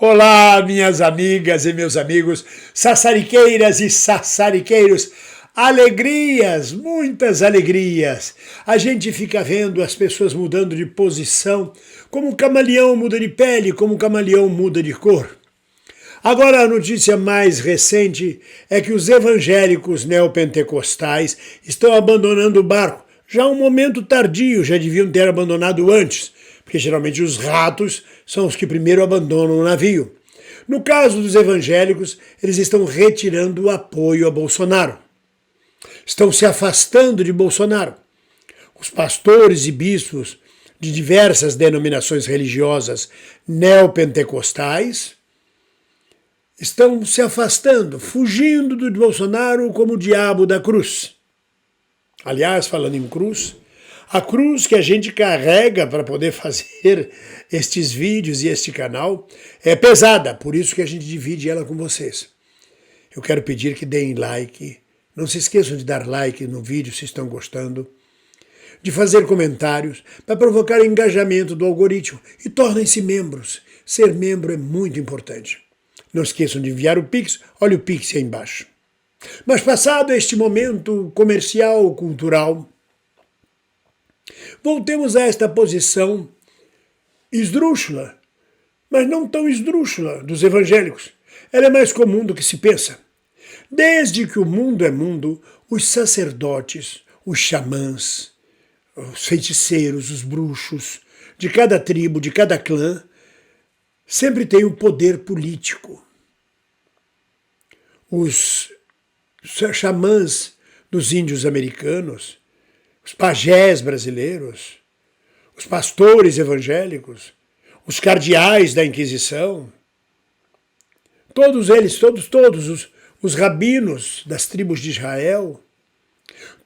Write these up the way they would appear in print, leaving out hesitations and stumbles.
Olá, minhas amigas e meus amigos, sassariqueiras e sassariqueiros, alegrias, muitas alegrias. A gente fica vendo as pessoas mudando de posição, como o camaleão muda de pele, como o camaleão muda de cor. Agora a notícia mais recente é que os evangélicos neopentecostais estão abandonando o barco. Já um momento tardio, já deviam ter abandonado antes, porque geralmente os ratos são os que primeiro abandonam o navio. No caso dos evangélicos, eles estão retirando o apoio a Bolsonaro. Estão se afastando de Bolsonaro. Os pastores e bispos de diversas denominações religiosas neopentecostais estão se afastando, fugindo do Bolsonaro como o diabo da cruz. Aliás, falando em cruz, a cruz que a gente carrega para poder fazer estes vídeos e este canal é pesada, por isso que a gente divide ela com vocês. Eu quero pedir que deem like, não se esqueçam de dar like no vídeo se estão gostando, de fazer comentários para provocar engajamento do algoritmo e tornem-se membros. Ser membro é muito importante. Não esqueçam de enviar o Pix, olha o Pix aí embaixo. Mas passado este momento comercial, cultural, voltemos a esta posição esdrúxula, mas não tão esdrúxula, dos evangélicos. Ela é mais comum do que se pensa. Desde que o mundo é mundo, os sacerdotes, os xamãs, os feiticeiros, os bruxos, de cada tribo, de cada clã, sempre têm o poder político. Os xamãs dos índios americanos, os pajés brasileiros, os pastores evangélicos, os cardeais da Inquisição, todos eles, todos os rabinos das tribos de Israel,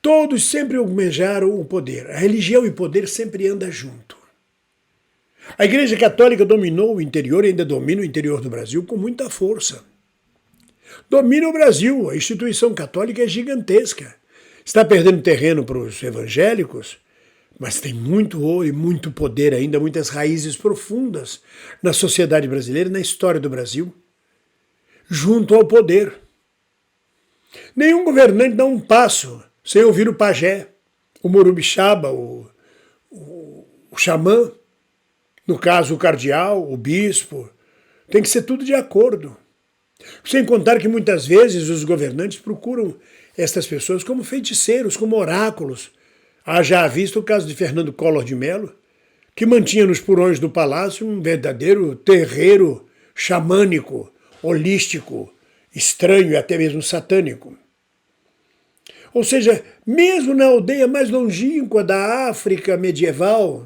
todos sempre almejaram o poder. A religião e o poder sempre andam junto. A Igreja Católica dominou o interior e ainda domina o interior do Brasil com muita força. Domina o Brasil, a instituição católica é gigantesca. Está perdendo terreno para os evangélicos, mas tem muito ouro e muito poder ainda, muitas raízes profundas na sociedade brasileira, na história do Brasil, junto ao poder. Nenhum governante dá um passo sem ouvir o pajé, o morubixaba, o xamã, no caso o cardeal, o bispo. Tem que ser tudo de acordo. Sem contar que muitas vezes os governantes procuram estas pessoas como feiticeiros, como oráculos. Já visto o caso de Fernando Collor de Mello, que mantinha nos porões do palácio um verdadeiro terreiro xamânico, holístico, estranho e até mesmo satânico. Ou seja, mesmo na aldeia mais longínqua da África medieval,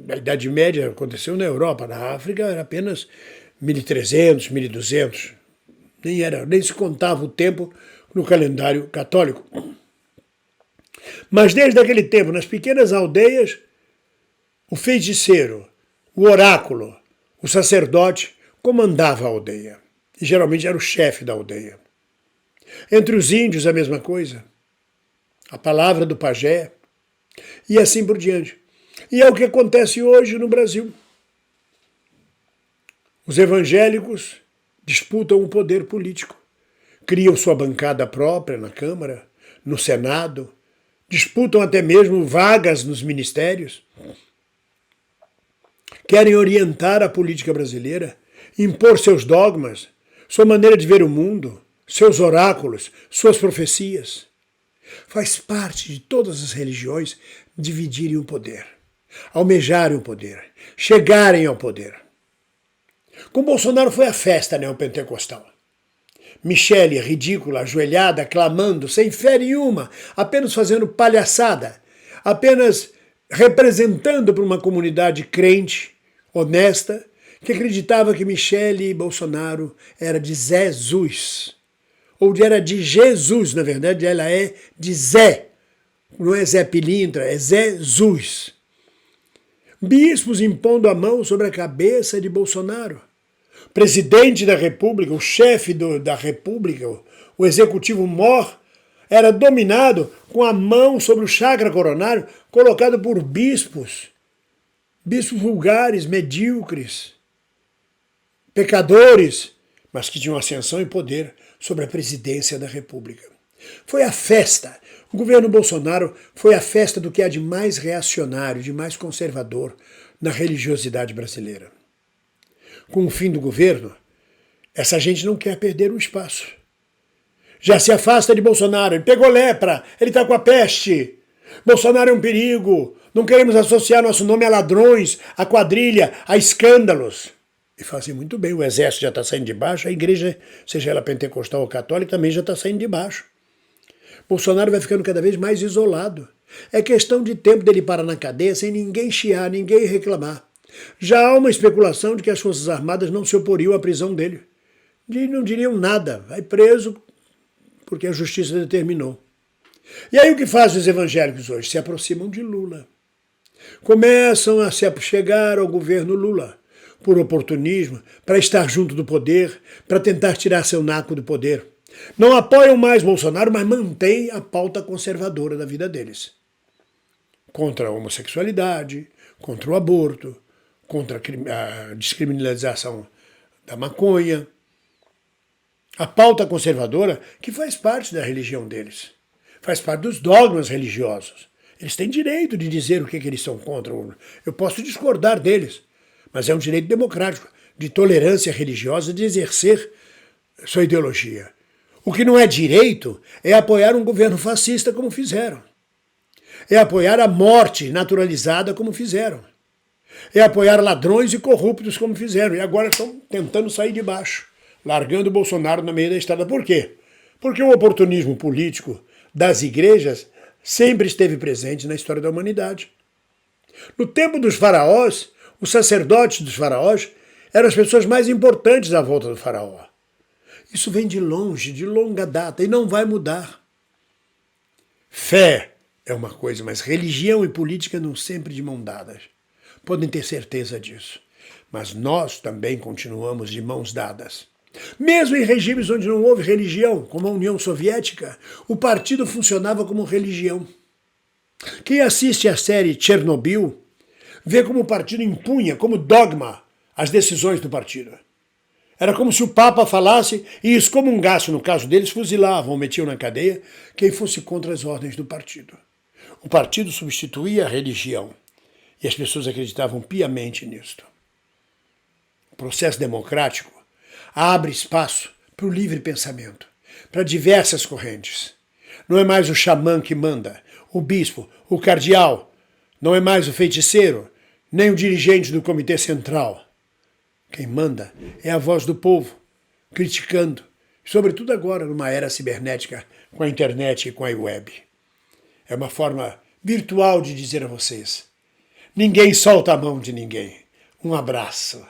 a Idade Média aconteceu na Europa, na África era apenas 1300, 1200, nem se contava o tempo no calendário católico. Mas desde aquele tempo, nas pequenas aldeias, o feiticeiro, o oráculo, o sacerdote comandava a aldeia. E geralmente era o chefe da aldeia. Entre os índios a mesma coisa. A palavra do pajé. E assim por diante. E é o que acontece hoje no Brasil. Os evangélicos disputam o poder político. Criam sua bancada própria na Câmara, no Senado, disputam até mesmo vagas nos ministérios, querem orientar a política brasileira, impor seus dogmas, sua maneira de ver o mundo, seus oráculos, suas profecias. Faz parte de todas as religiões dividirem o poder, almejarem o poder, chegarem ao poder. Com Bolsonaro foi a festa neopentecostal. Michele, ridícula, ajoelhada, clamando, sem fé nenhuma, apenas fazendo palhaçada, apenas representando para uma comunidade crente, honesta, que acreditava que Michele Bolsonaro era de Jesus, ou era de Jesus, na verdade ela é de Zé, não é Zé Pilintra, é Jesus. Bispos impondo a mão sobre a cabeça de Bolsonaro. Presidente da República, o chefe da República, o executivo mor, era dominado com a mão sobre o chakra coronário, colocado por bispos vulgares, medíocres, pecadores, mas que tinham ascensão e poder sobre a presidência da República. Foi a festa. O governo Bolsonaro foi a festa do que há de mais reacionário, de mais conservador na religiosidade brasileira. Com o fim do governo, essa gente não quer perder o espaço. Já se afasta de Bolsonaro, ele pegou lepra, ele está com a peste. Bolsonaro é um perigo, não queremos associar nosso nome a ladrões, a quadrilha, a escândalos. E fazem muito bem, o exército já está saindo de baixo, a igreja, seja ela pentecostal ou católica, também já está saindo de baixo. Bolsonaro vai ficando cada vez mais isolado. É questão de tempo dele parar na cadeia sem ninguém chiar, ninguém reclamar. Já há uma especulação de que as Forças Armadas não se oporiam à prisão dele. Não diriam nada, vai preso porque a justiça determinou. E aí o que fazem os evangélicos hoje? Se aproximam de Lula. Começam a se chegar ao governo Lula, por oportunismo, para estar junto do poder, para tentar tirar seu naco do poder. Não apoiam mais Bolsonaro, mas mantêm a pauta conservadora da vida deles. Contra a homossexualidade, contra o aborto, contra a descriminalização da maconha. A pauta conservadora que faz parte da religião deles. Faz parte dos dogmas religiosos. Eles têm direito de dizer o que eles são contra. Eu posso discordar deles, mas é um direito democrático, de tolerância religiosa, de exercer sua ideologia. O que não é direito é apoiar um governo fascista como fizeram. É apoiar a morte naturalizada como fizeram. É apoiar ladrões e corruptos como fizeram. E agora estão tentando sair de baixo, largando o Bolsonaro no meio da estrada. Por quê? Porque o oportunismo político das igrejas sempre esteve presente na história da humanidade. No tempo dos faraós, os sacerdotes dos faraós eram as pessoas mais importantes à volta do faraó. Isso vem de longe, de longa data, e não vai mudar. Fé é uma coisa, mas religião e política não sempre de mão dadas. Podem ter certeza disso. Mas nós também continuamos de mãos dadas. Mesmo em regimes onde não houve religião, como a União Soviética, o partido funcionava como religião. Quem assiste à série Chernobyl vê como o partido impunha, como dogma, as decisões do partido. Era como se o Papa falasse e excomungasse, no caso deles, fuzilavam ou metiam na cadeia quem fosse contra as ordens do partido. O partido substituía a religião e as pessoas acreditavam piamente nisto. O processo democrático abre espaço para o livre pensamento, para diversas correntes. Não é mais o xamã que manda, o bispo, o cardeal, não é mais o feiticeiro, nem o dirigente do comitê central. Quem manda é a voz do povo, criticando, sobretudo agora numa era cibernética, com a internet e com a web. É uma forma virtual de dizer a vocês: ninguém solta a mão de ninguém. Um abraço.